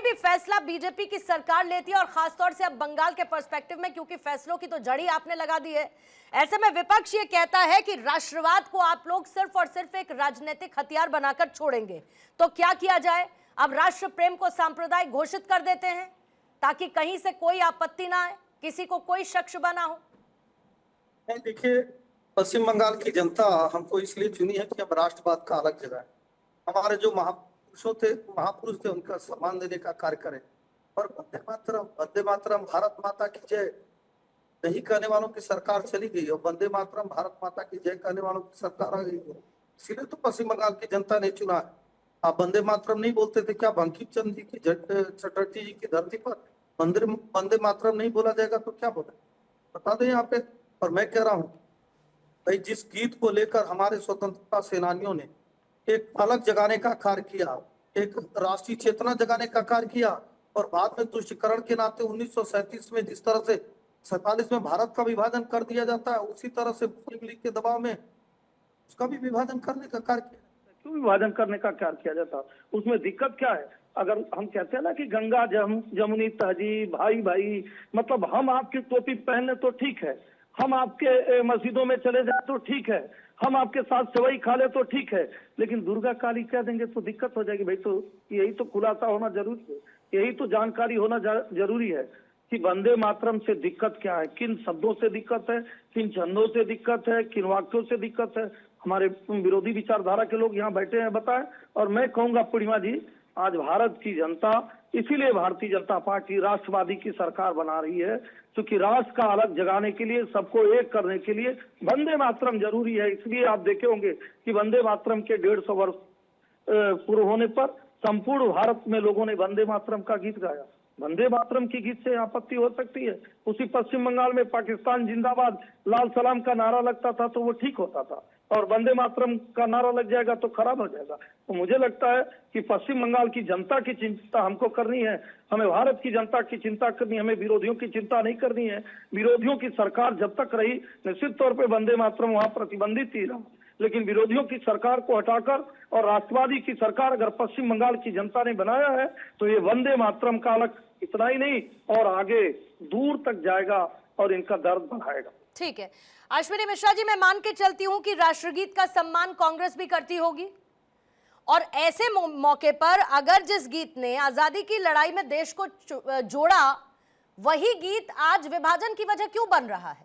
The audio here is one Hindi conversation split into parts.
भी फैसला बीजेपी की सरकार लेती है और खासतौर से अब बंगाल के पर्सपेक्टिव में, क्योंकि फैसलों की तो जड़ी आपने लगा दी है। ऐसे में विपक्ष ये कहता है कि राष्ट्रवाद को आप लोग सिर्फ और सिर्फ एक राजनीतिक हथियार बनाकर छोड़ेंगे। तो क्या किया जाए? अब राष्ट्र प्रेम को सांप्रदायिक घोषित कर देते हैं ताकि कहीं से कोई आपत्ति ना आए, किसी को कोई शक शुबा ना हो। नहीं, देखिए, पश्चिम बंगाल की जनता हमको इसलिए चुनी है कि अब राष्ट्रवाद का अलग जगह है। हमारे जो महापुरुष थे उनका सम्मान देने का कार्य करें। और वंदे मातरम भारत माता की जय नहीं कहने वालों की सरकार चली गई और वंदे मातरम भारत माता की जय कहने वालों की सरकार आ गई है। इसीलिए तो पश्चिम बंगाल की जनता ने चुना है। आप वंदे मातरम नहीं बोलते थे क्या? बंकिम चंद्र जी की चटर्जी जी की धरती पर वंदे मातरम नहीं बोला जाएगा तो क्या बोले? बता दें यहाँ पे। और मैं कह रहा हूँ भाई, जिस गीत को लेकर हमारे स्वतंत्रता सेनानियों ने एक अलग जगाने का कार्य किया, एक राष्ट्रीय चेतना जगाने का कार्य किया, और बाद में तुष्टीकरण के नाते 1937 में जिस तरह से 47 में भारत का विभाजन कर दिया जाता है, उसी तरह से मुस्लिम लीग के दबाव में उसका भी विभाजन करने का कार्य किया। क्यों विभाजन करने का कार्य किया जाता? उसमें दिक्कत क्या है? अगर हम कहते हैं ना कि गंगा जमुनी तहजीब, भाई भाई, मतलब हम आपकी टोपी पहने तो ठीक है, हम आपके मस्जिदों में चले जाए तो ठीक है, हम आपके साथ सेवई खा ले तो ठीक है, लेकिन दुर्गा काली कह देंगे तो दिक्कत हो जाएगी। भाई, तो यही तो खुलासा होना जरूरी है, यही तो जानकारी होना जरूरी है कि वंदे मातरम से दिक्कत क्या है, किन शब्दों से दिक्कत है, किन छंदों से दिक्कत है, किन वाक्यों से दिक्कत है। हमारे विरोधी विचारधारा के लोग यहाँ बैठे हैं, बताएं। और मैं कहूंगा पूर्णिमा जी, आज भारत की जनता, इसीलिए भारतीय जनता पार्टी राष्ट्रवादी की सरकार बना रही है, क्योंकि राष्ट्र का अलग जगाने के लिए, सबको एक करने के लिए वंदे मातरम जरूरी है। इसलिए आप देखे होंगे कि वंदे मातरम के 150 वर्ष पूरे होने पर संपूर्ण भारत में लोगों ने वंदे मातरम का गीत गाया। वंदे मातरम की गीत से आपत्ति हो सकती है? उसी पश्चिम बंगाल में पाकिस्तान जिंदाबाद लाल सलाम का नारा लगता था तो वो ठीक होता था, और वंदे मातरम का नारा लग जाएगा तो खराब हो जाएगा। तो मुझे लगता है कि पश्चिम बंगाल की जनता की चिंता हमको करनी है, हमें भारत की जनता की चिंता करनी है, हमें विरोधियों की चिंता नहीं करनी है। विरोधियों की सरकार जब तक रही, निश्चित तौर पर वंदे मातरम वहां प्रतिबंधित ही रहा, लेकिन विरोधियों की सरकार को हटाकर और राष्ट्रवादी की सरकार अगर पश्चिम बंगाल की जनता ने बनाया है तो ये वंदे मातरम का अलग इतना ही नहीं और आगे दूर तक जाएगा और इनका दर्द बढ़ाएगा। ठीक है अश्विनी मिश्रा जी, मैं मान के चलती हूं कि राष्ट्रगीत का सम्मान कांग्रेस भी करती होगी, और ऐसे मौके पर अगर जिस गीत ने आजादी की लड़ाई में देश को जोड़ा, वही गीत आज विभाजन की वजह क्यों बन रहा है?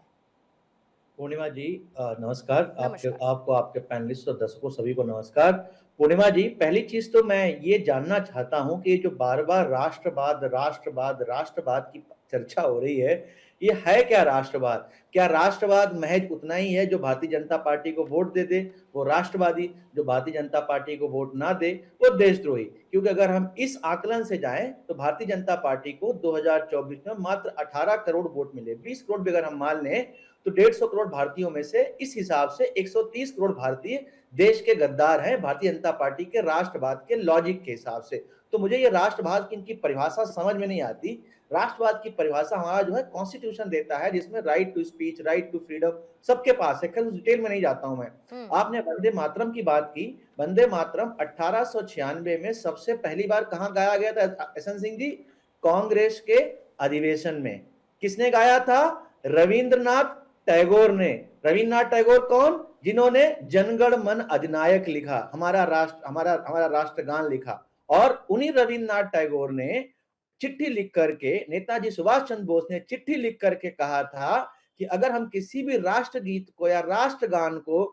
पूर्णिमा जी नमस्कार। आपको, आपके पैनलिस्ट और दर्शकों सभी को नमस्कार। पूर्णिमा जी, पहली चीज तो मैं ये जानना चाहता हूं कि जो बार बार राष्ट्रवाद राष्ट्रवाद राष्ट्रवाद की चर्चा हो रही है, ये है क्या राष्ट्रवाद? क्या राष्ट्रवाद महज उतना ही है जो भारतीय जनता पार्टी को वोट दे दे वो राष्ट्रवादी, जो भारतीय जनता पार्टी को वोट ना दे वो देशद्रोही? क्योंकि अगर हम इस आकलन से जाएं तो भारतीय जनता पार्टी को 2024 में मात्र 18 करोड़ वोट मिले। 20 करोड़ भी अगर हम मान लें तो 150 करोड़ भारतीयों में से इस हिसाब से 130 करोड़ भारतीय देश के गद्दार हैं भारतीय जनता पार्टी के राष्ट्रवाद के लॉजिक के हिसाब से। तो मुझे ये राष्ट्रवाद की इनकी परिभाषा समझ में नहीं आती। राष्ट्रवाद की परिभाषा हमारा जो है कॉन्स्टिट्यूशन देता है, जिसमें right to speech, right to freedom सबके पास है। खैर उस डिटेल में नहीं जाता हूं मैं। आपने वंदे मातरम की बात की। वंदे मातरम 1896 में सबसे पहली बार कहां गाया गया था एसएन सिंह जी? कांग्रेस के अधिवेशन में। किसने गाया था? रविंद्रनाथ टैगोर ने। रविन्द्रनाथ टैगोर कौन? जिन्होंने जनगण मन अधिनायक लिखा, हमारा राष्ट्रगान लिखा। और उन्हीं रविन्द्रनाथ टैगोर ने चिट्ठी लिख करके, नेताजी सुभाष चंद्र बोस ने चिट्ठी लिख करके कहा था कि अगर हम किसी भी राष्ट्रगीत को या राष्ट्रगान को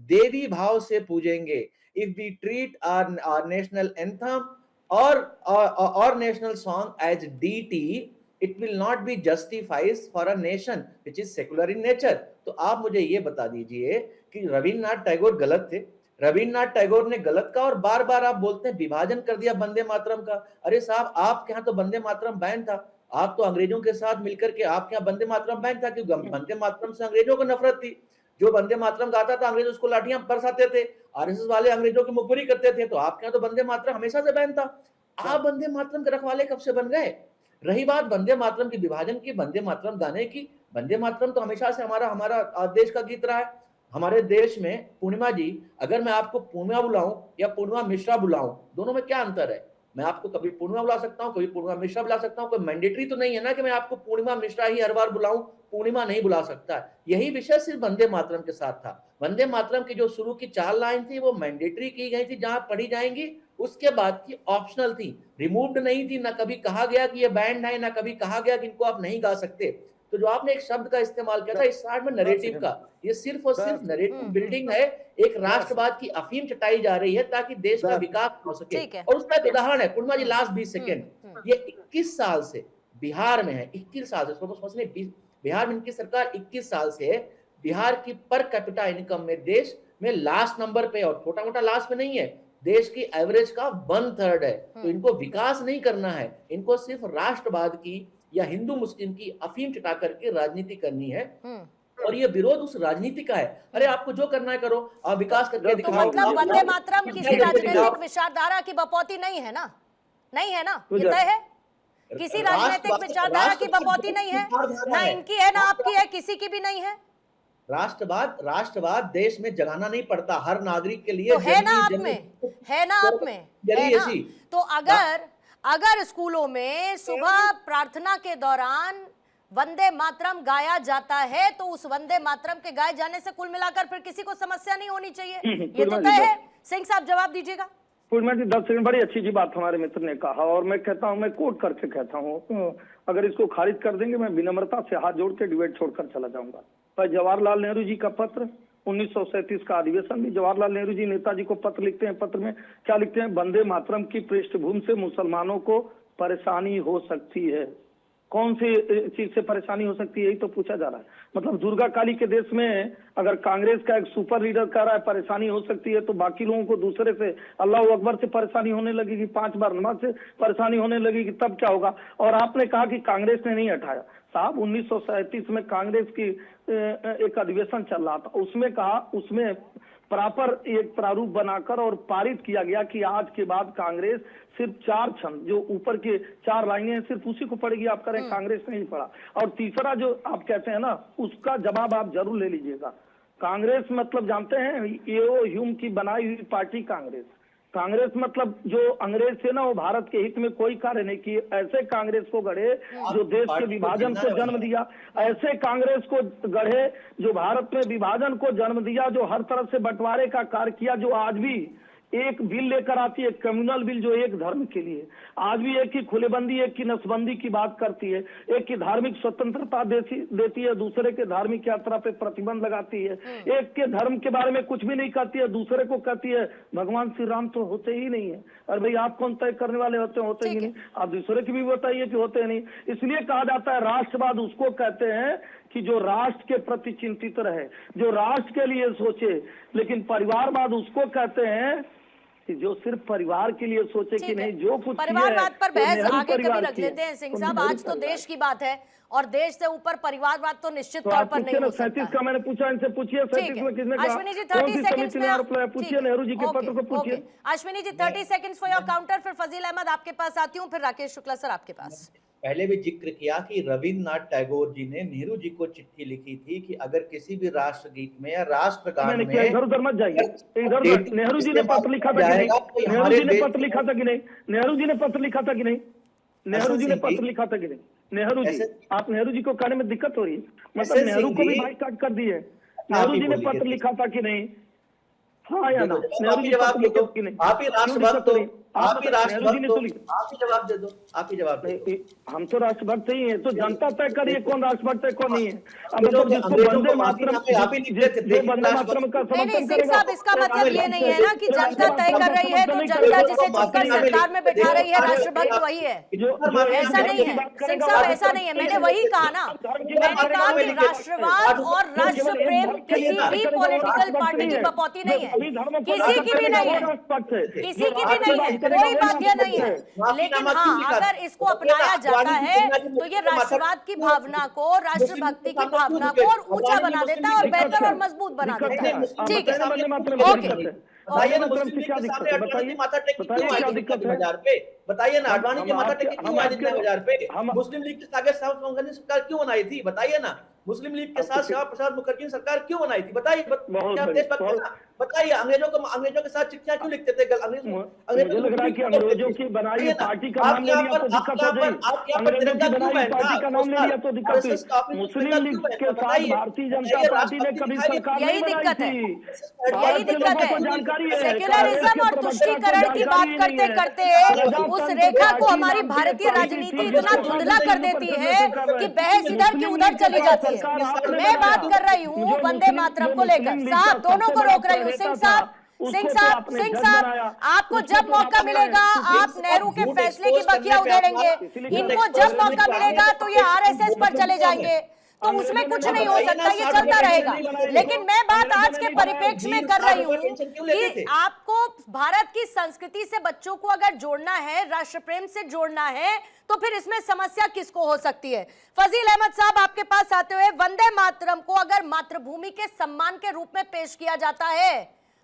देवी भाव से पूजेंगे, if we treat our national anthem और national song as deity, it will not be justifies for a nation which is secular in nature। तो आप मुझे ये बता दीजिए कि रविन्द्रनाथ टैगोर गलत थे? रविन्द्रनाथ टैगोर ने गलत कहा और बार बार आप बोलते हैं विभाजन कर दिया वंदे मातरम का। अरे साहब, आपके यहाँ तो वंदे मातरम बैन था। आप तो अंग्रेजों के साथ मिलकर के, आपके यहाँ वंदे मातरम बैन था क्योंकि वंदे मातरम से अंग्रेजों को नफरत थी। जो वंदे मातरम गाता था अंग्रेज उसको लाठियां बरसाते थे, आरएसएस वाले अंग्रेजों की मुखबिरी करते थे। तो आपके यहाँ तो वंदे मातरम हमेशा से बैन था। आप वंदे मातरम के रखवाले कब से बन गए? रही बात वंदे मातरम की, विभाजन की, वंदे मातरम गाने की, वंदे मातरम तो हमेशा से हमारा देश का गीत रहा है। हमारे देश में पूर्णिमा जी, अगर मैं आपको पूर्णिमा बुलाऊं या पूर्णिमा मिश्रा बुलाऊं, दोनों में क्या अंतर है? मैं आपको कभी पूर्णिमा बुला सकता हूँ, कभी पूर्णिमा मिश्रा बुला सकता हूँ, कोई मैंडेटरी तो नहीं है ना कि मैं आपको पूर्णिमा मिश्रा ही हर बार बुलाऊं, पूर्णिमा नहीं बुला सकता। यही विषय सिर्फ वंदे मातरम के साथ था। वंदे मातरम की जो शुरू की 4 लाइन थी वो मैंडेटरी की गई थी, जहां पढ़ी जाएंगी, उसके बाद की ऑप्शनल थी, रिमूव्ड नहीं थी, ना कभी कहा गया कि ये बैंड है, ना कभी कहा गया कि इनको आप नहीं गा सकते। तो जो आपने एक शब्द का इस्तेमाल किया था स्टार्ट में नरेटिव का, ये सिर्फ और सिर्फ नरेटिव बिल्डिंग है। एक राष्ट्रवाद की अफीम चटाई जा रही है ताकि देश का विकास हो सके। और उसका एक उदाहरण है पूर्णिमा जी, लास्ट 20 सेकेंड, ये 21 साल से बिहार में है, 21 साल से बिहार में इनकी सरकार 21 साल से है, बिहार की पर कैपिटा इनकम में देश में लास्ट नंबर पे, और छोटा मोटा लास्ट में नहीं है, देश की एवरेज का 1/3 है। तो इनको विकास नहीं करना है, इनको सिर्फ राष्ट्रवाद की या हिंदू मुस्लिम की अफीम चटा करके राजनीति करनी है। और ये विरोध उस राजनीति का है। अरे आपको जो करना है करो, आप विकास करके तो दिखाओ। मतलब वंदे मातरम किसी राजनीतिक विचारधारा की बपौती नहीं है ना, नहीं है ना, ये तय है। किसी राजनीतिक विचारधारा की बपौती नहीं है, ना इनकी है ना आपकी है, किसी की भी नहीं है। राष्ट्रवाद देश में जगाना नहीं पड़ता, हर नागरिक के लिए तो है ना आप में, है ना आप में, है ना। तो अगर स्कूलों में सुबह प्रार्थना के दौरान वंदे मातरम गाया जाता है तो उस वंदे मातरम के गाए जाने से कुल मिलाकर फिर किसी को समस्या नहीं होनी चाहिए, ये तो तय है। सिंह साहब जवाब दीजिएगा। पूर्णिमा जी 10 सेकंड, बड़ी अच्छी जी बात हमारे मित्र ने कहा, और मैं कहता हूं, मैं कोट करके कहता हूं, अगर इसको खारिज कर देंगे मैं विनम्रता से हाथ जोड़ के डिबेट छोड़कर चला जाऊंगा। पर जवाहरलाल नेहरू जी का पत्र, 1937 का अधिवेशन भी, जवाहरलाल नेहरू जी नेताजी को पत्र लिखते हैं। पत्र में क्या लिखते हैं? वंदे मातरम की पृष्ठभूमि से मुसलमानों को परेशानी हो सकती है। कौन सी चीज से परेशानी हो सकती है, यही तो पूछा जा रहा है। मतलब दुर्गा काली के देश में अगर कांग्रेस का एक सुपर लीडर कह रहा है परेशानी हो सकती है, तो बाकी लोगों को दूसरे से अल्लाह अकबर से परेशानी होने लगेगी, 5 बार नमाज से परेशानी होने लगेगी, तब क्या होगा? और आपने कहा कि कांग्रेस ने नहीं हटाया। साहब 1937 में कांग्रेस की एक अधिवेशन चल रहा था, उसमें प्रॉपर एक प्रारूप बनाकर और पारित किया गया कि आज के बाद कांग्रेस सिर्फ 4 छंद, जो ऊपर के 4 लाइनें सिर्फ उसी को पढ़ेगी। आप करें कांग्रेस ने नहीं पढ़ा। और तीसरा जो आप कहते हैं ना, उसका जवाब आप जरूर ले लीजिएगा। कांग्रेस मतलब जानते हैं, एओ ह्यूम की बनाई हुई पार्टी कांग्रेस। कांग्रेस मतलब जो अंग्रेज थे ना, वो भारत के हित में कोई कार्य नहीं किए। ऐसे कांग्रेस को गढ़े जो देश के विभाजन को जन्म दिया, ऐसे कांग्रेस को गढ़े जो भारत में विभाजन को जन्म दिया, जो हर तरफ से बंटवारे का कार्य किया, जो आज भी एक बिल लेकर आती है, कम्युनल बिल, जो एक धर्म के लिए, आज भी एक की खुलेबंदी, एक की नसबंदी की बात करती है, एक की धार्मिक स्वतंत्रता देती है, दूसरे के धार्मिक यात्रा पे प्रतिबंध लगाती है, एक के धर्म के बारे में कुछ भी नहीं कहती है, दूसरे को कहती है भगवान श्री राम तो होते ही नहीं है। अरे भाई आप कौन तय करने वाले होते ही नहीं, आप दूसरे की भी बताइए कि होते नहीं। इसलिए कहा जाता है राष्ट्रवाद उसको कहते हैं कि जो राष्ट्र के प्रति चिंतित रहे, जो राष्ट्र के लिए सोचे। लेकिन परिवारवाद उसको कहते हैं कि जो सिर्फ परिवार के लिए सोचे कि नहीं, जो कुछ परिवारवाद पर बहस आगे कभी रख लेते हैं सिंह साहब। आज तो देश की बात है और देश से ऊपर परिवारवाद तो निश्चित तौर पर नहीं हो सकता। 37 का मैंने पूछा, इनसे पूछिए 37 में किसने कहा? अश्विनी जी 30 सेकंड्स में आप पूछिए, नेहरू जी के पत्र को पूछिए। Ashwini ji 30 seconds for your counter, फिर फजील अहमद आपके पास आती हूँ, फिर राकेश शुक्ला सर आपके पास। पहले भी जिक्र किया कि रविन्द्रनाथ टैगोर जी ने नेहरू जी को चिट्ठी लिखी थी कि अगर किसी भी राष्ट्रगीत में या राष्ट्रगान में, इधर उधर मत जाइए, इधर नेहरू जी ने पत्र लिखा था कि नहीं? नेहरू जी ने पत्र लिखा था कि नहीं? नेहरू जी ने पत्र लिखा था कि नहीं? नेहरू जी ने पत्र लिखा था कि नहीं? नेहरू जी, आप नेहरू जी को कहने में दिक्कत हो रही है, मतलब नेहरू को भी बाइकाट कर दिए। नेहरू जी ने पत्र लिखा था कि नहीं? हाँ या ना? नेहरू जी जवाब दे दो, आप ही राष्ट्रभक्त हो, आप ही राष्ट्रभक्त हो, आप ही जवाब दे दो, आप ही जवाब दे दो। हम तो राष्ट्रभक्त ही हैं, तो जनता तय करिए कौन राष्ट्रभक्त है कौन नहीं है। मतलब जिसको वंदे मातरम, जो वंदे मातरम का समर्थन करेगा, इसका मतलब ये नहीं है ना कि जनता तय कर रही है तो जनता जिसे चुनकर सरकार में बैठा रही है राष्ट्रभक्त वही है, ऐसा नहीं है सिंह साहब, ऐसा नहीं है। मैंने वही कहा ना, मैंने कहा कि राष्ट्रवाद और राष्ट्र प्रेम किसी भी पॉलिटिकल पार्टी की बपौती नहीं है, किसी की भी नहीं है, किसी की भी नहीं है, कोई बाध्य नहीं है। लेकिन हाँ, अगर इसको अपनाया जाता है तो ये राष्ट्रवाद की भावना को, राष्ट्रभक्ति की भावना को और ऊंचा बना देता है और बेहतर और मजबूत बना देता है। ठीक है, ओके। बताइए ना, क्या दिक्कत है? बताइए ना, अडवाणी की माथा टेकी क्यों आई आपके- 2000 पे? हम- मुस्लिम लीग के साथ श्यामा मुखर्जी सरकार क्यों बनाई थी? बताइए ना, मुस्लिम लीग के साथ श्यामा प्रसाद मुखर्जी सरकार क्यों बनाई थी? बताइए, बहुत क्या बढ़िया, देशभक्त बहुत- ना? बताइए, अंग्रेजों के साथ चिट्ठियां क्यों लिखते थे? मुझे लग रहा है कि अंग्रेजों की बनाई हुई पार्टी का नाम ले लिया तो दिक्कत हो गई। अंग्रेजों की बनाई हुई पार्टी का नाम ले लिया तो दिक्कत हुई। मुस्लिम लीग के साथ भारतीय जनता पार्टी ने कभी सरकार यही नहीं बनाई दिक्कत है, थी। यही भारत के दिक्कत लोगों है। को जानकारी है, सेक्युलरिज्म और तुष्टीकरण की बात करते करते उस रेखा को हमारी भारतीय राजनीति इतना धुंधला कर देती है कि बहस इधर की उधर चली जाती है। मैं बात कर रही हूँ वंदे मातरम को लेकर। साहब, दोनों को रोक रही हूँ। सिंह साहब, आपको जब मौका मिलेगा आप नेहरू के फैसले की बखिया उधेड़ेंगे, इनको जब मौका मिलेगा तो ये आरएसएस पर चले जाएंगे, तो उसमें कुछ नहीं हो सकता, ये चलता रहेगा। लेकिन मैं बात आज के परिप्रेक्ष्य में कर रही हूँ कि आपको भारत की संस्कृति से बच्चों को अगर जोड़ना है, राष्ट्र प्रेम से जोड़ना है, तो फिर इसमें समस्या किसको हो सकती है? फजील अहमद साहब, आपके पास आते हुए, वंदे मातरम को अगर मातृभूमि के सम्मान के रूप में पेश किया जाता है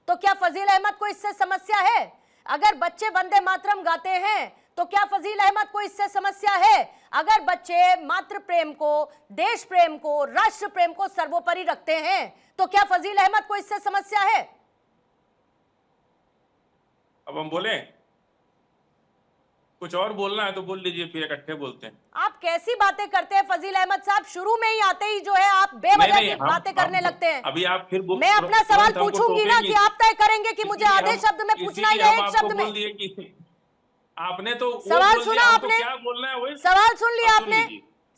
तो क्या फजील अहमद को इससे समस्या है? अगर बच्चे वंदे मातरम गाते हैं तो क्या फजील अहमद को इससे समस्या है? अगर बच्चे मातृ प्रेम को, देश प्रेम को, राष्ट्र प्रेम को सर्वोपरि रखते हैं तो क्या फजील अहमद को इससे समस्या है? अब हम बोले कुछ और बोलना है तो बोल लीजिए, फिर इकट्ठे बोलते हैं। आप कैसी बातें करते हैं फजील अहमद साहब? शुरू में ही आते ही जो है आप बेवजह की बातें करने लगते हैं। अभी आप फिर मैं अपना सवाल पूछूंगी ना कि आप तय करेंगे कि मुझे आधे शब्द में पूछना है या एक शब्द में? आपने तो सवाल सुना आपने? क्या बोलना है वही सवाल सुन लिया आपने?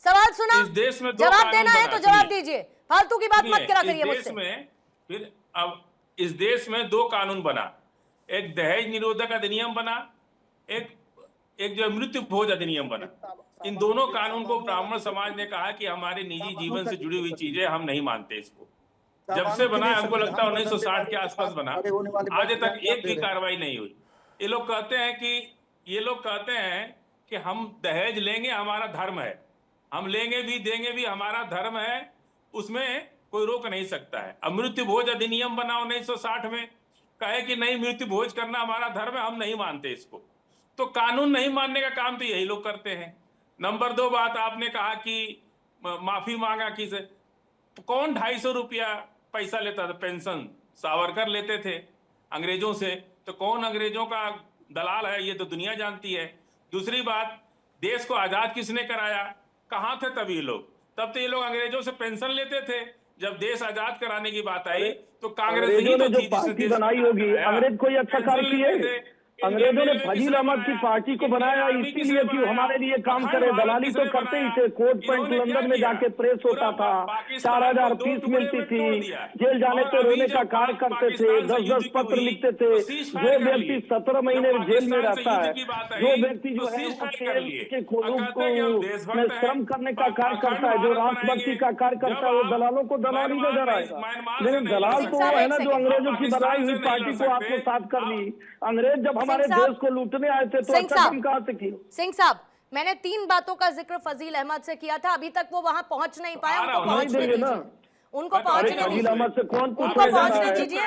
सवाल सुना? इस देश में दो जवाब कानून देना है बना, तो जवाब सुनिए। दीजिए, फालतू की बात मत करा करिए इस मुझसे। देश में फिर अब इस देश में दो कानून बना, एक दहेज निरोधक अधिनियम बना, एक जो मृत्यु भोज अधिनियम बना। इन दोनों कानून को ब्राह्मण समाज ने कहा कि हमारे निजी जीवन से जुड़ी हुई चीजें हम नहीं मानते इसको। जब से बना है, हमको लगता है 1960 के आसपास बना, आज तक एक भी कार्रवाई नहीं हुई। ये लोग कहते हैं कि हम दहेज लेंगे, हमारा धर्म है, हम लेंगे भी देंगे भी, हमारा धर्म है, उसमें कोई रोक नहीं सकता है। अब मृत्यु भोज अधिनियम बना 1960 में, कहे कि नहीं मृत्यु भोज करना हमारा धर्म है, हम नहीं मानते इसको। तो कानून नहीं मानने का काम तो यही लोग करते हैं। नंबर 2 बात आपने कहा कि माफी मांगा किसे, तो कौन 250 रुपया पैसा लेता था पेंशन? सावरकर लेते थे अंग्रेजों से, तो कौन अंग्रेजों का दलाल है ये तो दुनिया जानती है। दूसरी बात, देश को आजाद किसने कराया? कहाँ थे तब ये लोग? तब तो ये लोग अंग्रेजों से पेंशन लेते थे। जब देश आजाद कराने की बात आई तो कांग्रेस ही तो थी जिसने देश बनाई होगी। अंग्रेज कोई अच्छा कार्य किए? अंग्रेजों ने फजील अहमद की पार्टी को बनाया इसीलिए कि हमारे लिए काम करे। दलाली तो करते ही थे। कोर्ट पॉइंट लंदन में जाके प्रेस होता था, 4000 फीस मिलती थी, जेल जाने पे रोने का कार्य करते थे, 10-10 पत्र लिखते थे। जो व्यक्ति 17 महीने जेल में रहता है, जो व्यक्ति जो है के खून में श्रम करने का कार्य करता है, जो राष्ट्रभक्ति का कार्य करता है, वो दलालों को दलाली नजर आएगा। लेकिन दलाल तो वो है ना जो अंग्रेजों की बनाई हुई पार्टी को आत्मसात कर ली। अंग्रेज जब हमारे देश को लूटने आए थे तो अच्छा काम कहां से किया? सिंह साहब, मैंने 3 बातों का जिक्र फजील अहमद से किया था, अभी तक वो वहां पहुंच नहीं पाया। उनको पहुंचने दीजिए, उनको पहुंचने फजील अहमद से कौन पूछ उनको पहुंचने दीजिए।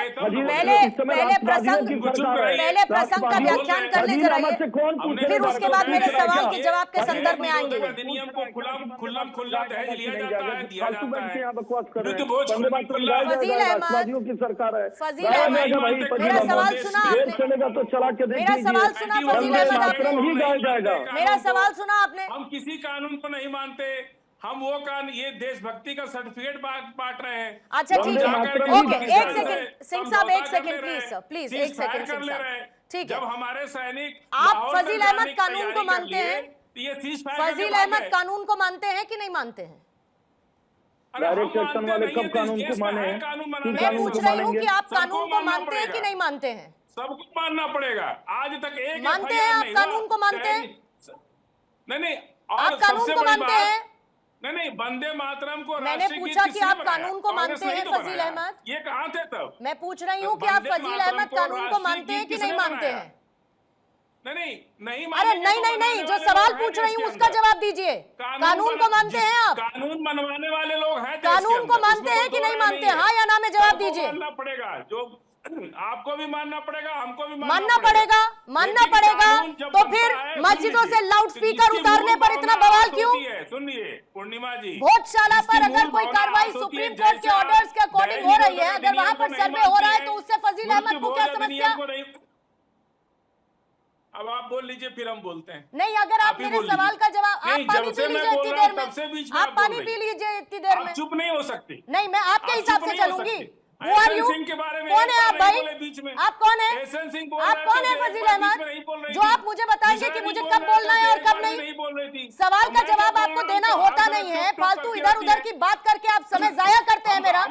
पहले प्रसंग का व्याख्यान कर ले जरा, फिर उसके बाद मेरे सवाल के जवाब के संदर्भ में आएंगे। अधिनियम को खुला दहेज लिया जाता है, दिया जाता है। फजील अहमद की सरकार है। फजील अहमद, मेरा सवाल सुना आपने? चलेगा तो चला के देख मेरा सवाल सुना फजील अहमद आपने? ही गाया जाएगा। मेरा सवाल सुना आपने? हम किसी कानून को नहीं मानते, हम वो कानून, ये देशभक्ति का सर्टिफिकेट बांट रहे हैं। अच्छा ठीक है, ओके, एक सेकंड सिंह साहब, एक सेकंड प्लीज एक सेकंड सिंह साहब, ठीक है। जब हमारे सैनिक आप फजील अहमद कानून को मानते हैं? ये फजील अहमद कानून को मानते हैं कि नहीं मानते हैं? डायरेक्ट एक्शन वाले कब कानून को माने हैं? मैं पूछ रही हूँ कि आप कानून को मानते हैं कि नहीं मानते हैं? सबको मानना पड़ेगा। आज तक एक मानते हैं आप कानून को? मानते हैं? नहीं, आप कानून को मानते हैं? नहीं, वंदे मातरम को मैंने पूछा कि आप कानून को मानते हैं फजील अहमद? ये कहाँ थे तब? मैं पूछ रही हूँ कि आप फजील अहमद कानून को मानते हैं कि नहीं मानते हैं? नहीं। अरे नहीं, जो सवाल पूछ रही हूँ उसका जवाब दीजिए। कानून को मानते हैं आप? कानून बनवाने वाले लोग हैं, कानून को मानते हैं कि नहीं मानते? हाँ या ना में जवाब दीजिए। मानना पड़ेगा। जो आपको भी मानना पड़ेगा, हमको भी मानना पड़ेगा। तो फिर मस्जिदों से लाउड स्पीकर उतारने पर इतना बवाल क्यों? सुनिए पूर्णिमा जी, भोजशाला पर अगर कोई कार्रवाई सुप्रीम कोर्ट के ऑर्डर्स के अकॉर्डिंग हो रही है, अगर वहां पर सर्वे हो रहा है, तो उससे फजील अहमद को क्या समस्या? अब आप बोल लीजिए, फिर हम बोलते हैं। नहीं, अगर आप मेरे सवाल का जवाब, आप पानी पी लीजिए इतनी देर में, आप पानी पी लीजिए इतनी देर में। चुप नहीं हो सकती। नहीं, मैं आपके हिसाब से चलूंगी। एहसन सिंह के बारे में कौन है आप भाई? बीच में आप कौन है? एहसन सिंह बोल आप कौन है फजील अहमद, जो आप मुझे बताएंगे कि मुझे कब बोलना है और कब नहीं? बोल रही थी। सवाल का जवाब आपको देना होता नहीं है, फालतू इधर उधर की बात करके आप समय जाया करते हैं मेरा।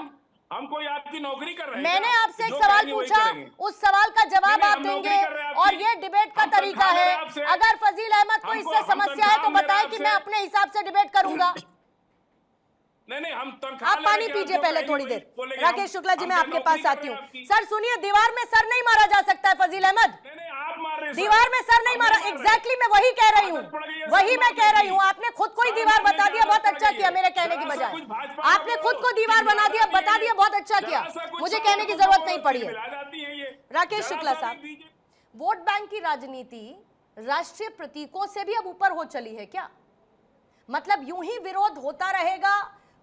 हम कोई आपकी नौकरी कर रहे हैं? मैंने आपसे एक सवाल पूछा, उस सवाल का जवाब आप देंगे, और ये डिबेट का तरीका है। अगर फजील अहमद को इससे समस्या है तो बताएं कि मैं अपने हिसाब से डिबेट करूंगा। नहीं, हम आप पानी पीजिए पहले थोड़ी देर। राकेश शुक्ला जी, मैं आपके पास आती हूँ। सर सुनिए, दीवार में सर नहीं मारा जा सकता है फजील अहमद, आप मार रहे हैं। दीवार में सर नहीं मारा। एग्जैक्टली मैं वही कह रही हूँ, वही मैं कह रही हूँ। आपने खुद को ही दीवार बता दिया, बहुत अच्छा किया मेरे कहने की बजाय। आपने खुद को दीवार बना दिया, बता दिया, बहुत अच्छा किया, मुझे कहने की जरूरत नहीं पड़ी है। राकेश शुक्ला साहब, वोट बैंक की राजनीति राष्ट्रीय प्रतीकों से भी अब ऊपर हो चली है क्या? मतलब यूं ही विरोध होता रहेगा,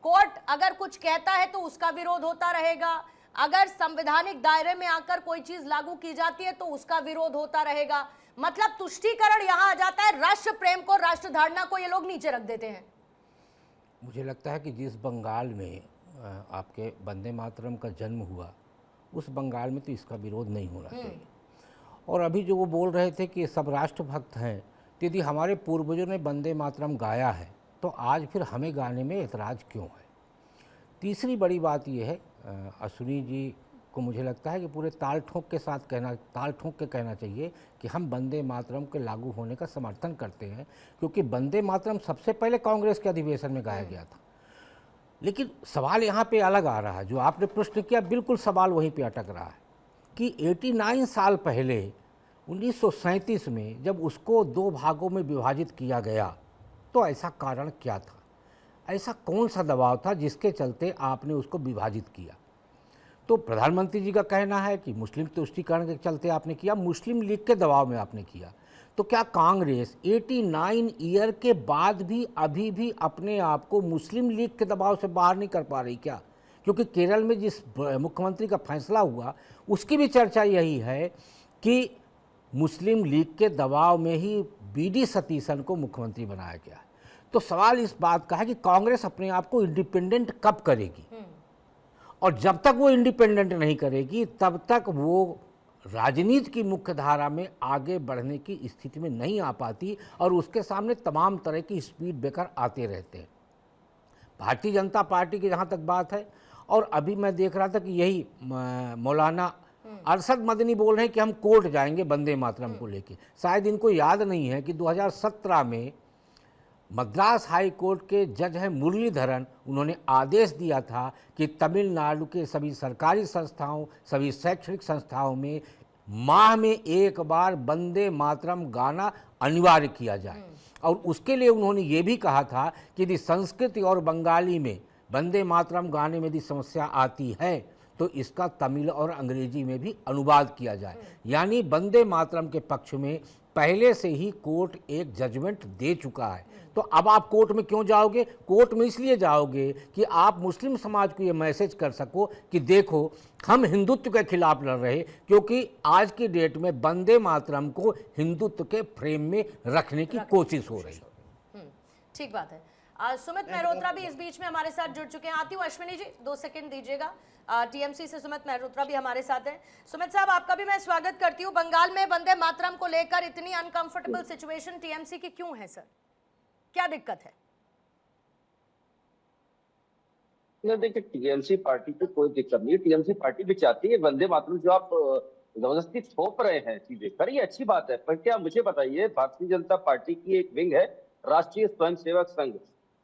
कोर्ट अगर कुछ कहता है तो उसका विरोध होता रहेगा, अगर संवैधानिक दायरे में आकर कोई चीज लागू की जाती है तो उसका विरोध होता रहेगा। मतलब तुष्टीकरण यहां आ जाता है, राष्ट्र प्रेम को, राष्ट्र धारणा को ये लोग नीचे रख देते हैं। मुझे लगता है कि जिस बंगाल में आपके वंदे मातरम का जन्म हुआ, उस बंगाल में तो इसका विरोध नहीं होना चाहिए। और अभी जो वो बोल रहे थे कि सब राष्ट्रभक्त हैं, तो यदि हमारे पूर्वजों ने वंदे मातरम गाया है तो आज फिर हमें गाने में एतराज़ क्यों है? तीसरी बड़ी बात यह है, अश्विनी जी को मुझे लगता है कि पूरे ताल ठोक के कहना चाहिए कि हम वंदे मातरम के लागू होने का समर्थन करते हैं, क्योंकि वंदे मातरम सबसे पहले कांग्रेस के अधिवेशन में गाया गया था। लेकिन सवाल यहाँ पे अलग आ रहा है, जो आपने प्रश्न किया बिल्कुल सवाल वहीं पे अटक रहा है कि 89 साल पहले 1937 में जब उसको 2 भागों में विभाजित किया गया तो ऐसा कारण क्या था? ऐसा कौन सा दबाव था जिसके चलते आपने उसको विभाजित किया? तो प्रधानमंत्री जी का कहना है कि मुस्लिम तुष्टीकरण के चलते आपने किया, मुस्लिम लीग के दबाव में आपने किया। तो क्या कांग्रेस 89 ईयर के बाद भी अभी भी अपने आप को मुस्लिम लीग के दबाव से बाहर नहीं कर पा रही क्या? क्योंकि केरल में जिस मुख्यमंत्री का फैसला हुआ उसकी भी चर्चा यही है कि मुस्लिम लीग के दबाव में ही बीडी सतीशन को मुख्यमंत्री बनाया गया। तो सवाल इस बात का है कि कांग्रेस अपने आप को इंडिपेंडेंट कब करेगी, और जब तक वो इंडिपेंडेंट नहीं करेगी तब तक वो राजनीति की मुख्य धारा में आगे बढ़ने की स्थिति में नहीं आ पाती, और उसके सामने तमाम तरह की स्पीड ब्रेकर आते रहते हैं। भारतीय जनता पार्टी की जहाँ तक बात है, और अभी मैं देख रहा था कि यही मौलाना अरशद मदनी बोल रहे हैं कि हम कोर्ट जाएंगे वंदे मातरम को लेके। शायद इनको याद नहीं है कि 2017 में मद्रास हाई कोर्ट के जज हैं मुरलीधरन, उन्होंने आदेश दिया था कि तमिलनाडु के सभी सरकारी संस्थाओं, सभी शैक्षणिक संस्थाओं में माह में एक बार वंदे मातरम गाना अनिवार्य किया जाए। और उसके लिए उन्होंने ये भी कहा था कि यदि संस्कृत और बंगाली में वंदे मातरम गाने में यदि समस्या आती है तो इसका तमिल और अंग्रेजी में भी अनुवाद किया जाए। यानी वंदे मातरम के पक्ष में पहले से ही कोर्ट एक जजमेंट दे चुका है। तो अब आप कोर्ट में क्यों जाओगे? कोर्ट में इसलिए जाओगे कि आप मुस्लिम समाज को ये मैसेज कर सको कि देखो हम हिंदुत्व के खिलाफ लड़ रहे, क्योंकि आज की डेट में वंदे मातरम को हिंदुत्व के फ्रेम में रखने की कोशिश हो रही है। ठीक बात है। सुमित मेहरोत्रा भी इस बीच में हमारे साथ जुड़ चुके हैं। आती हूँ अश्विनी जी, 2 सेकंड दीजिएगा। टीएमसी से सुमित मेहरोत्रा भी हमारे साथ हैं। सुमित साहब, आपका भी मैं स्वागत करती हूँ। बंगाल में वंदे मातरम को लेकर इतनी अनकंफर्टेबल सिचुएशन टीएमसी की क्यों है सर? क्या दिक्कत है? देखिए, टीएमसी पार्टी को कोई दिक्कत नहीं है। टीएमसी पार्टी भी चाहती है वंदे मातरम, जो आप जबरदस्ती थोप रहे हैं चीजें, करिए, अच्छी बात है। पर क्या मुझे बताइए, भारतीय जनता पार्टी की एक विंग है राष्ट्रीय स्वयंसेवक संघ,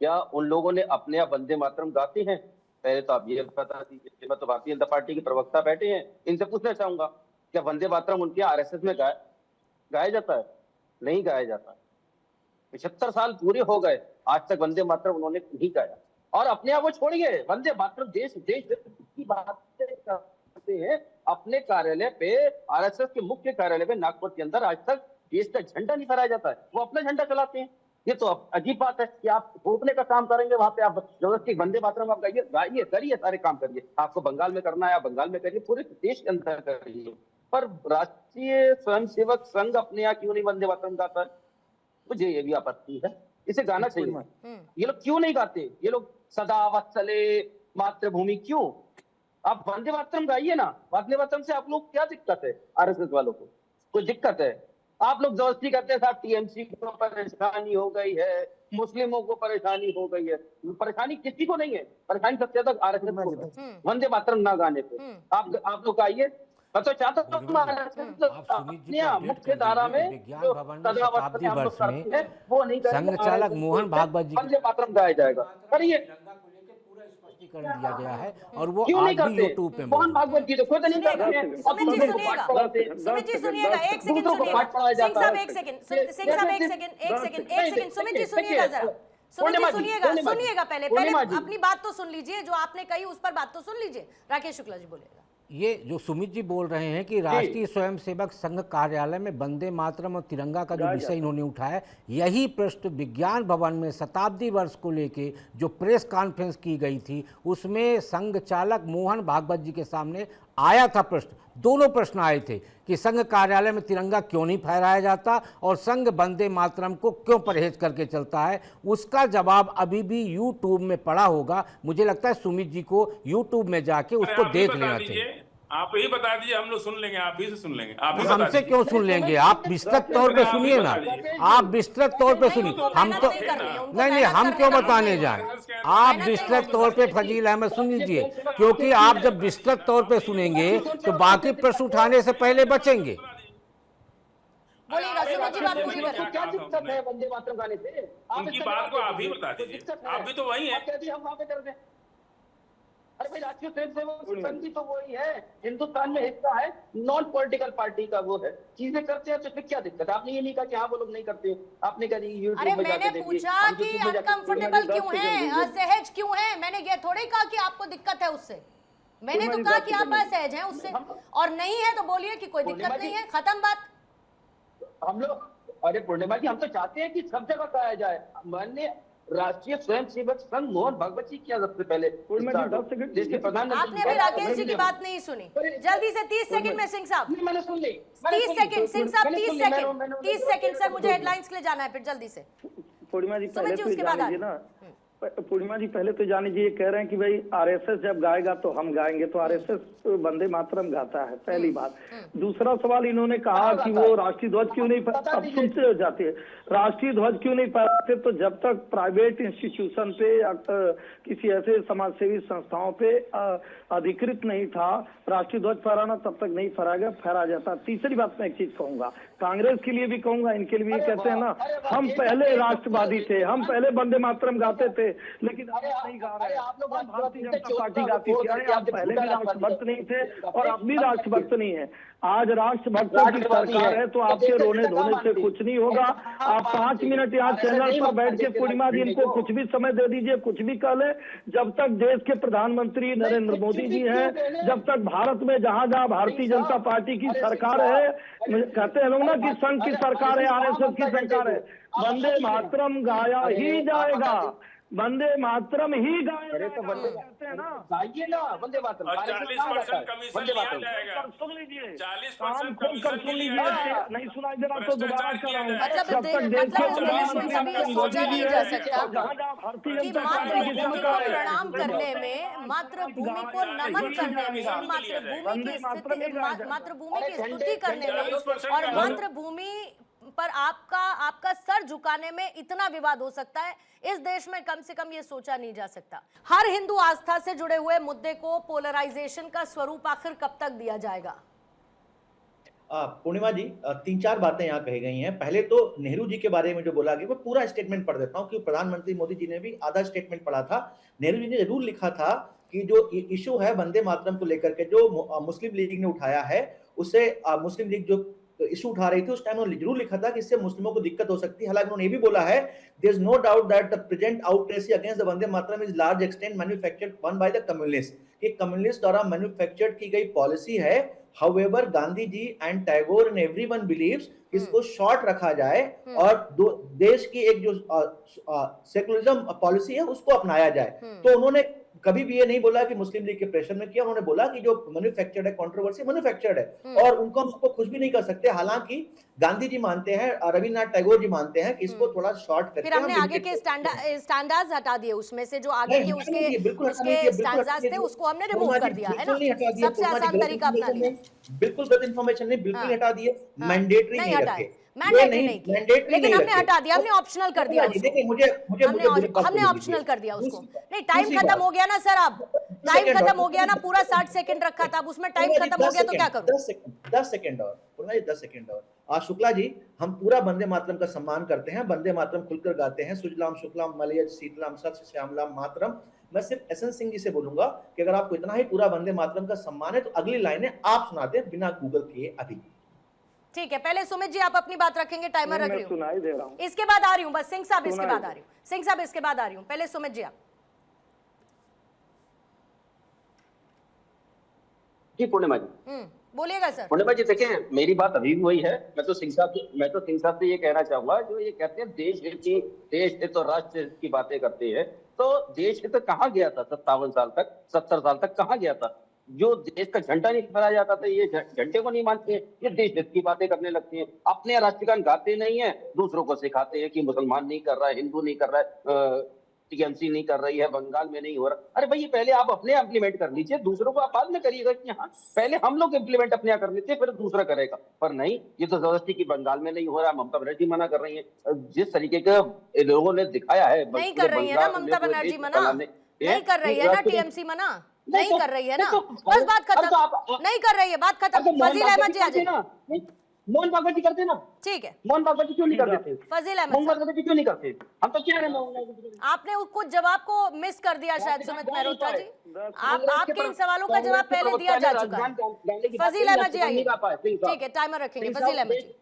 क्या उन लोगों ने अपने यहाँ वंदे मातरम गाते हैं? पहले तो आप ये बता दीजिए। मैं तो भारतीय जनता पार्टी के प्रवक्ता बैठे हैं, इनसे पूछना चाहूंगा, क्या वंदे मातरम उनके आरएसएस में गाया जाता है? नहीं गाया जाता। 75 साल पूरे हो गए, आज तक वंदे मातरम उन्होंने नहीं गाया। और अपने आप वो छोड़िए, वंदे मातरम देश की बात कर करते हैं अपने कार्यालय पे, आरएसएस के मुख्य कार्यालय पे नागपुर के अंदर आज तक देश का झंडा नहीं फहराया जाता है, वो अपना झंडा चलाते हैं। ये तो अजीब बात है कि आप थोपने का काम करेंगे, वहां पे आप जबरदस्ती वंदे मातरम आप गाइए, करिए, सारे काम करिए, आपको बंगाल में करना है आप बंगाल में करिए, पूरे देश के अंदर करिए, पर राष्ट्रीय स्वयंसेवक संघ अपने यहाँ क्यों नहीं वंदे मातरम गाता है? मुझे ये भी आपत्ति है, इसे गाना चाहिए। ये लोग क्यों नहीं गाते? ये लोग सदा वत्सले मातृभूमि क्यों? आप वंदे मातरम गाइए ना, वंदे मातरम से आप लोग क्या दिक्कत है? आरएसएस वालों को कोई दिक्कत है? आप लोग जबरदस्ती करते हैं, साहब टीएमसी को परेशानी हो गई है, मुस्लिमों को परेशानी हो गई है। परेशानी किसी को नहीं है, परेशानी सबसे ज्यादा आरएसएस को है वंदे मातरम ना गाने पे। आप लोग आइए, मैं तो चाहता हूँ मुख्य धारा में शताब्दी वर्ष में वो नहीं संघ चालक मोहन भागवत जी वंदे मातरम गाया जाएगा, करिए। कर दिया गया है और वो क्यों नहीं आज भी करते? यूट्यूब पे मोहन भागवत जी तो खुद नहीं करते हैं। सुमित जी सुनिएगा, एक सेकंड सुनिएगा, सिंह साहब एक सेकंड, सिंह साहब एक सेकंड, सुमित जी सुनिएगा जरा, सुमित जी सुनिएगा, पहले अपनी बात तो सुन लीजिए, जो आपने कही उस पर बात तो सुन लीजिए। राकेश शुक्ला जी बोलेगा। ये जो सुमित जी बोल रहे हैं कि राष्ट्रीय स्वयंसेवक संघ कार्यालय में वंदे मातरम और तिरंगा का जो विषय इन्होंने उठाया, यही प्रश्न विज्ञान भवन में शताब्दी वर्ष को लेके जो प्रेस कॉन्फ्रेंस की गई थी, उसमें संघ चालक मोहन भागवत जी के सामने आया था प्रश्न। दोनों प्रश्न आए थे कि संघ कार्यालय में तिरंगा क्यों नहीं फहराया जाता और संघ वंदे मातरम को क्यों परहेज करके चलता है। उसका जवाब अभी भी यूट्यूब में पड़ा होगा। मुझे लगता है सुमित जी को यूट्यूब में जाके उसको देख लेना चाहिए। आप ही बता दीजिए, हम लोग सुन लेंगे, आप भी से सुन लेंगे। आप हमसे क्यों सुन लेंगे? आप विस्तृत तौर पे सुनिए ना, आप विस्तृत तौर पे सुनिए। हम तो नहीं, हम क्यों बताने जाएं? आप विस्तृत तौर पे फजील अहमद सुन लीजिए, क्योंकि आप जब विस्तृत तौर पे सुनेंगे तो बाकी प्रश्न उठाने से पहले बचेंगे। बोलिएगा सुमित जी, बात पूरी करें। क्या दिक्कत है वंदे मातरम गाने से? उनकी बात को आप ही बता दीजिए, आप भी तो वही है। हम वहां पे कर दें। अरे भाई, राष्ट्रीय स्वयंसेवक संघ भी तो वही है, हिंदुस्तान में हिस्सा है, नॉन पॉलिटिकल पार्टी का वो है, चीजें करते हैं तो इसमें क्या दिक्कत है? आपने ये नहीं कहा कि हाँ वो लोग नहीं करते, आपने कहा यूट्यूब अरे में जाके मैंने देखिए, पूछा कि अनकंफर्टेबल क्यों है, असहज क्यों है? मैंने ये थोड़ी कहा कि आपको दिक्कत है उससे, मैंने तो कहा कि आप असहज हैं उससे, और नहीं है तो बोलिए कि कोई दिक्कत नहीं है, खत्म बात। हम लोग, अरे पूर्णिमा जी, हम तो चाहते हैं कि सब जगह कहा जाए। मैंने राष्ट्रीय स्वयंसेवक संघ मोहन भागवत जी किया सबसे पहले, देश के प्रधानमंत्री। आपने अभी राकेश जी की बात नहीं सुनी। जल्दी से 30 सेकंड में सिंह साहब, मैंने सुन ली, 30 सेकंड सिंह साहब, 30 सेकंड सर, मुझे हेडलाइंस के लिए जाना है, फिर जल्दी से। पूर्णिमा जी पहले तो उसके बाद जानिए ना, पूर्णिमा जी पहले तो जान लीजिए, ये कह रहे हैं कि भाई आरएसएस जब गाएगा तो हम गाएंगे, तो आरएसएस वंदे मातरम गाता है, पहली बात। दूसरा सवाल, इन्होंने कहा कि वो राष्ट्रीय ध्वज क्यों नहीं, अब सुनते हो जाते हैं, राष्ट्रीय ध्वज क्यों नहीं फहराते? तो जब तक प्राइवेट इंस्टीट्यूशन पे या किसी ऐसे समाजसेवी संस्थाओं पे अधिकृत नहीं था राष्ट्रीय ध्वज फहराना, तब तक नहीं फहराया जाता। तीसरी बात मैं एक चीज कहूंगा, कांग्रेस के लिए भी कहूंगा, इनके लिए भी कहते हैं ना, हम पहले राष्ट्रवादी थे, हम पहले वंदे मातरम गाते थे, लेकिन अब नहीं गा रहे। भारतीय जनता पार्टी गाती थी, अरे आप पहले भी राष्ट्रभक्त नहीं थे और अब भी राष्ट्रभक्त नहीं है। आज राष्ट्रभक्तों की सरकार है तो आपके रोने धोने से कुछ नहीं होगा। आप 5 मिनट यहाँ चैनल पर बैठ के पूर्णिमा जी इनको कुछ भी समय दे दीजिए, कुछ भी कह ले। जब तक देश के प्रधानमंत्री नरेंद्र मोदी जी हैं, जब तक भारत में जहां जहां भारतीय जनता पार्टी की सरकार है, कहते हैं लोग ना कि संघ की सरकार है, आरएसएस की सरकार है, वंदे मातरम गाया ही जाएगा, वंदे मातरम ही गाया कहते हैं ना, गाइए ना वंदे मातरम। 40% कमीशन लिया जाएगा, सुन लीजिए, 40% खोल कर कमीशन सुन लिया लीजिए, जाएगा। नहीं सुनाई दे रहा तो दोबारा कर रहा हूँ। मतलब इस देश में कभी ये सोचा नहीं जा सकता कि मातृभूमि को प्रणाम करने में, मातृभूमि को नमन करने में, मातृभूमि की स्तुति करने में और मातृभूमि पर आपका सर झुकाने में इतना विवाद हो सकता है, इस देश में कम से कम ये सोचा नहीं जा सकता। हर हिंदू आस्था से जुड़े हुए मुद्दे को पोलराइजेशन का स्वरूप आखिर कब तक दिया जाएगा? पूर्णिमा जी, 3-4 बातें यहाँ कही गई हैं। पहले तो नेहरू जी के बारे में जो बोला गया, वो पूरा स्टेटमेंट पढ़ देता हूँ, क्योंकि प्रधानमंत्री मोदी जी ने भी आधा स्टेटमेंट पढ़ा था। नेहरू जी ने जरूर लिखा था कि जो इशू है वंदे मातरम को लेकर के जो मुस्लिम लीग ने उठाया है, उससे मुस्लिम लीग जो इशू उठा रही थी उस टाइम उन्होंने जरूर लिखा था कि इससे मुस्लिमों को दिक्कत हो सकती है। हालांकि उन्होंने ये भी बोला है, there is no doubt that the present आउटरेसी against the Vande Mataram is large extent manufactured one by the communist, कि कम्युनिस्ट द्वारा मैन्युफैक्चर्ड की गई पॉलिसी है। However Gandhi ji and Tagore and everyone believes इसको शॉर्ट रखा जाए और देश की एक जो सेकुलरिज्म पॉलिसी है उसको अपनाया जाए। तो उन्होंने कभी भी ये नहीं बोला कि मुस्लिम लीग के प्रेशर में किया, उन्होंने बोला कि जो मैन्युफैक्चर्ड है, कंट्रोवर्सी मैन्युफैक्चर्ड है और उनको हम उसको खुश भी नहीं कर सकते। हालांकि गांधी जी मानते हैं, रविन्द्रनाथ टैगोर जी मानते हैं कि इसको थोड़ा शॉर्ट करके फिर हमने आगे के स्टैंडर्ड्स हटा दिए, उसमें से जो आगे के उसके स्टैंडर्स थे उसको हमने रिमूव कर दिया है ना, सबसे आसान तरीका अपना लिया। बिल्कुल गलत इन्फॉर्मेशन नहीं, बिल्कुल हटा दिए, मैंडेटरी नहीं रखे, मैंडेटरी नहीं किया, लेकिन हमने हटा दिया, हमने ऑप्शनल कर दिया उसको, हमने ऑप्शनल कर दिया उसको। नहीं, टाइम खत्म हो गया ना सर, अब टाइम खत्म हो गया ना, पूरा 60 सेकंड रखा था, अब उसमें टाइम खत्म हो गया तो क्या करूं? 10 सेकंड और पूर्णिमा जी, 10 सेकंड और। शुक्ला जी, हम पूरा वंदे मातरम का सम्मान करते हैं, वंदे मातरम खुलकर गाते हैं, सुजलाम शुक्लाम मलयज शीतलाम सत्य श्यामलाम मातरम। मैं सिर्फ एसएन सिंह जी से बोलूंगा कि अगर आपको इतना ही पूरा वंदे मातरम का सम्मान है तो अगली लाइनें आप सुना दें बिना गूगल किए अभी। ठीक है, पहले सुमित जी आप अपनी बात रखेंगे, टाइमर रख रही हूँ, सुनाई दे रहा हूँ, इसके बाद आ रही हूँ, बस सिंह साहब इसके बाद आ रही हूँ, सिंह साहब इसके बाद आ रही हूँ, पहले सुमित जी आप। जी पूर्णिमा जी, बोलिएगा सर। पूर्णिमा जी देखिए, मेरी बात अभी भी वही है। मैं तो सिंह साहब से ये कहना चाहूंगा, जो ये कहते हैं देश हित और राष्ट्र हित की बातें करते हैं, तो देश हित कहाँ गया था 57 साल तक, 70 साल तक कहाँ गया था? जो देश का झंडा नहीं फहराया जाता था, ये झंडे को नहीं मानते हैं, ये देश हित की बातें करने लगते हैं। अपने राष्ट्रगान गाते नहीं है, दूसरों को सिखाते हैं कि मुसलमान नहीं कर रहा है, हिंदू नहीं कर रहा है, टीएमसी नहीं कर रही है, बंगाल में नहीं हो रहा। अरे भाई, ये पहले आप अपने इम्प्लीमेंट कर लीजिए, दूसरों को आप बाद में करिएगा कि हाँ पहले हम लोग इम्प्लीमेंट अपने यहाँ कर लेते हैं, फिर दूसरा करेगा। पर नहीं, ये तो जबरदस्ती की बंगाल में नहीं हो रहा, ममता बनर्जी मना कर रही है। जिस तरीके के लोगों ने दिखाया है, नहीं कर रही है ना ममता बनर्जी मना, नहीं कर रही है ना टीएमसी मना, नहीं कर रही है ना, बस बात खत्म, नहीं कर रही है, बात खत्म। फजील अहमद जी आ जाइए। मोहन भागवत जी करते ना, ठीक है, मोहन भागवत जी क्यों नहीं करते? फजील मोहन अहमद भागवत जी क्यों नहीं करते? हम तो कह रहे हैं, आपने कुछ जवाब को मिस कर दिया शायद सुमित मेहरोत्रा जी, आपके इन सवालों का जवाब पहले दिया जा चुका है। फजील अहमद जी आइए, ठीक है, टाइमर रखेंगे, फजील अहमद जी।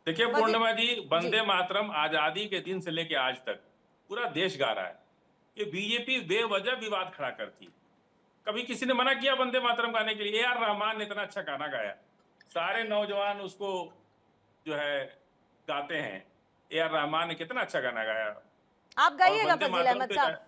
देखिए पूर्णिमा जी, वंदे मातरम आजादी के दिन से लेके आज तक पूरा देश गा रहा है। ये बीजेपी बेवजह विवाद खड़ा करती है। कभी किसी ने मना किया वंदे मातरम गाने के लिए? A.R. रहमान ने इतना अच्छा गाना गाया, सारे नौजवान उसको जो है गाते हैं। A.R. रहमान ने कितना अच्छा गाना गाया। आप गाइएगा फजील अहमद साहब।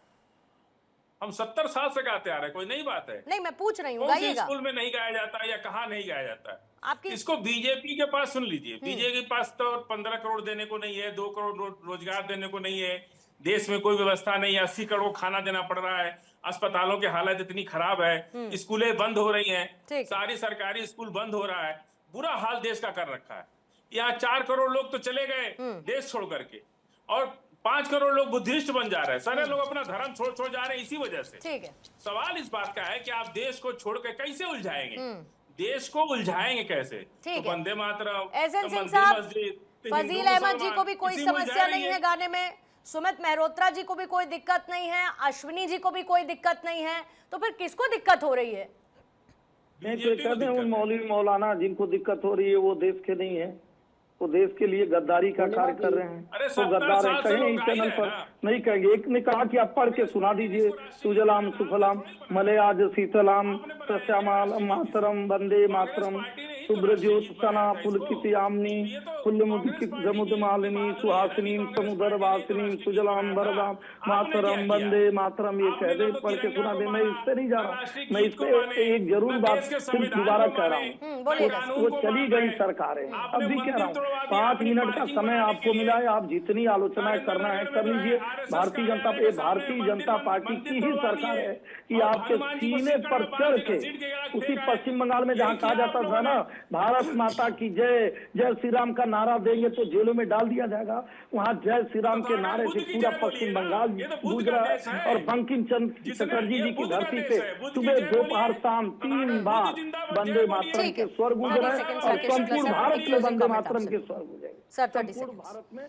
हम 70 साल से गाते आ रहे हैं, कोई नई बात है। नहीं, मैं पूछ रही हूँ, कौन सी गाइएगा। स्कूल में नहीं गाया जाता है या कहाँ नहीं गाया जाता है? आपकी इसको बीजेपी के पास सुन लीजिए, बीजेपी के पास तो 15 करोड़ देने को नहीं है, 2 करोड़ रोजगार देने को नहीं है, देश में कोई व्यवस्था नहीं है, 80 करोड़ खाना देना पड़ रहा है, अस्पतालों की हालत इतनी खराब है, स्कूलें बंद हो रही हैं, सारी सरकारी स्कूल बंद हो रहा है, बुरा हाल देश का कर रखा है। यहाँ 4 करोड़ लोग तो चले गए देश छोड़ करके, और 5 करोड़ लोग बुद्धिस्ट बन जा रहे हैं, सारे लोग अपना धर्म छोड़ जा रहे हैं इसी वजह से। ठीक है, सवाल इस बात का है कि आप देश को छोड़ के कैसे उलझाएंगे, देश को उलझाएंगे कैसे? तो वंदे मातरम, एहसन सिंह साहब, फजील अहमद जी को भी कोई समस्या नहीं है गाने में, सुमित मेहरोत्रा जी को भी कोई दिक्कत नहीं है, अश्विनी जी को भी कोई दिक्कत नहीं है, तो फिर किसको दिक्कत हो रही है? नहीं, तो कहते हैं उन मौलवी मौलाना जिनको दिक्कत हो रही है वो देश के नहीं है, वो देश के लिए गद्दारी का कार्य कर रहे हैं। तो गद्दार है, कहीं चैनल पर नहीं कहेंगे। एक ने कहा कि आप पढ़ के सुना दीजिए, सुजलाम सुफलाम मलयाज शीतलाम श्यामलाम मातरम वंदे मातरम शुभ्रज्योत सना पुलकितयामिनी फुल्लमुदकित जमुदमालिनी सुहासिनी समुद्र वासिनी सुजलाम वरदाम मातरम वंदे मातरम। ये कह दे, पढ़ के सुना दे। मैं इससे नहीं जा रहा, मैं इससे एक जरूर बात सिर्फ दोबारा कह रहा हूँ, वो चली गई सरकारें, अब भी कह रहा हूँ 5 मिनट का समय आपको मिला है, आप जितनी आलोचना करना है कर लीजिए। भारतीय जनता पार्टी की ही सरकार है कि आपके सीने पर चढ़ के उसी पश्चिम बंगाल में जहाँ कहा जाता था ना भारत माता की जय, जय श्री राम का नारा देंगे तो जेलों में डाल दिया जाएगा, वहाँ जय श्री राम के नारे से पूरा पश्चिम बंगाल गूंज रहा है। और बंकिम चंद्र चटर्जी जी की धरती पे सुबह दोपहर शाम 3 बार वंदे मातरम के स्वर गूंज रहे हैं और संपूर्ण भारत में वंदे मातरम के स्वर गूंजेंगे। भारत में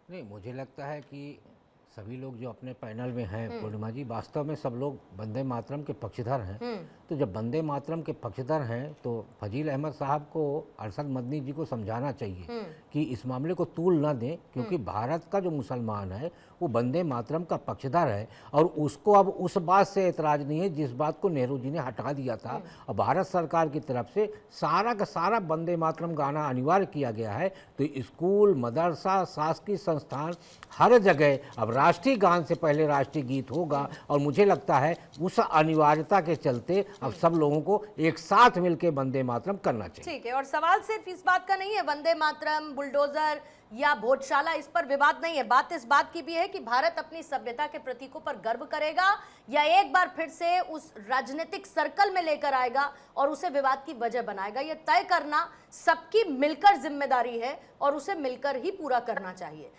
नहीं, मुझे लगता है कि सभी लोग जो अपने पैनल में हैं पूर्णिमा जी, वास्तव में सब लोग वंदे मातरम के पक्षधर हैं। तो जब वंदे मातरम के पक्षधर हैं तो फजील अहमद साहब को, अरशद मदनी जी को समझाना चाहिए कि इस मामले को तूल न दें, क्योंकि भारत का जो मुसलमान है वो वंदे मातरम का पक्षधर है और उसको अब उस बात से एतराज़ नहीं है जिस बात को नेहरू जी ने हटा दिया था। और भारत सरकार की तरफ से सारा का सारा वंदे मातरम गाना अनिवार्य किया गया है। तो स्कूल, मदरसा, शासकीय संस्थान, हर जगह अब राष्ट्रीय गान से पहले राष्ट्रीय गीत होगा। और मुझे लगता है उस अनिवार्यता के चलते अब सब लोगों को एक साथ मिलकर वंदे मातरम करना चाहिए। ठीक है, और सवाल सिर्फ इस बात का नहीं है वंदे मातरम, बुलडोजर या भोजशाला, इस पर विवाद नहीं है। बात इस बात की भी है कि भारत अपनी सभ्यता के प्रतीकों पर गर्व करेगा या एक बार फिर से उस राजनीतिक सर्कल में लेकर आएगा और उसे विवाद की वजह बनाएगा। यह तय करना सबकी मिलकर जिम्मेदारी है और उसे मिलकर ही पूरा करना चाहिए।